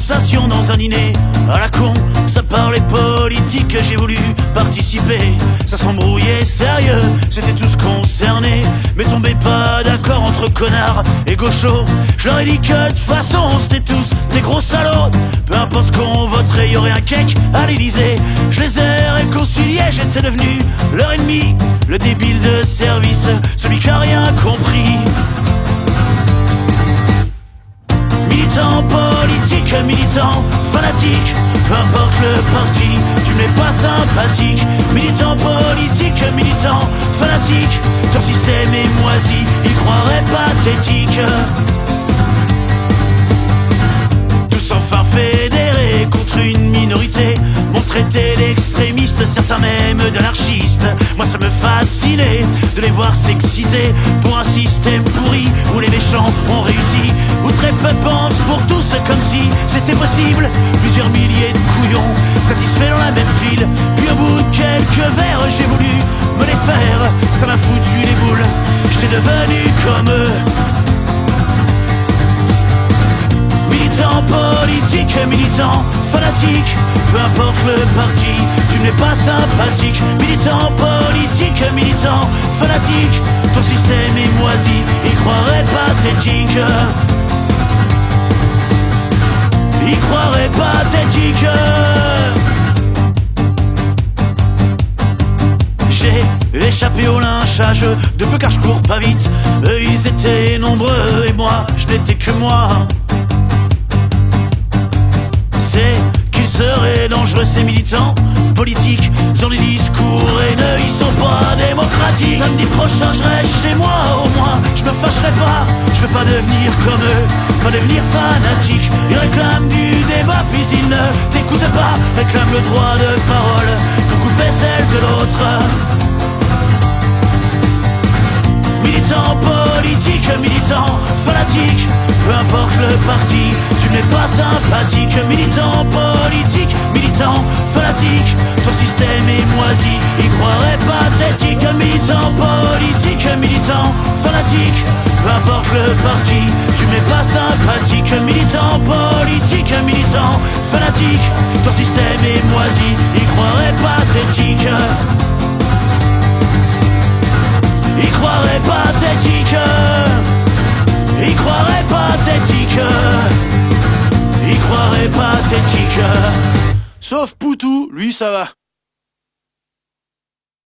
sensation dans un dîner à la con. Ça parlait politique, j'ai voulu participer. Ça s'embrouillait sérieux, c'était tous concernés. Mais tombez pas d'accord entre connards et gauchos. Je leur ai dit que de toute façon c'était tous des gros salauds. Peu importe ce qu'on voterait, y'aurait un cake à l'Elysée. Je les ai réconciliés, j'étais devenu leur ennemi. Le débile de service, celui qui a rien compris. Militant politique, militant fanatique, peu importe le parti, tu n'es pas sympathique. Militant politique, militant fanatique, ton système est moisi, y croirait pathétique. Tous enfin fédérés contre une minorité, m'ont traité d'extrémistes, certains même d'anarchistes. Moi ça me fascinait de les voir s'exciter pour un système pourri où les méchants ont réussi, où très peu pensent pour tous comme si c'était possible. Plusieurs milliers de couillons satisfaits dans la même file, puis au bout de quelques verres j'ai voulu me les faire. Ça m'a foutu les boules, j'étais devenu comme eux. Militant politique, militant fanatique, peu importe le parti, tu n'es pas sympathique. Militant politique, militant fanatique, ton système est moisi, y croirait pathétique. Y croirait pathétique. J'ai échappé au lynchage de peu car je cours pas vite. Eux ils étaient nombreux et moi je n'étais que moi. C'est qu'ils seraient dangereux ces militants politiques, ils ont des discours haineux, ils sont pas démocratiques. Samedi prochain je reste chez moi, au moins je me fâcherai pas. Je veux pas devenir comme eux, pas devenir fanatique. Ils réclament du débat puis ils ne t'écoutent pas, réclament le droit de parole pour couper celle de l'autre. Militant politique, militant fanatique, peu importe le parti, tu n'es pas sympathique. Militant politique, militant fanatique, ton système est moisi, y croirait pathétique. Militant politique, militant fanatique, peu importe le parti, tu n'es pas sympathique. Militant politique, militant fanatique, ton système est moisi, y croirait pathétique. Y croirait pathétique. Y croirait pathétique. Y croirait pathétique. Sauf Poutou, lui ça va.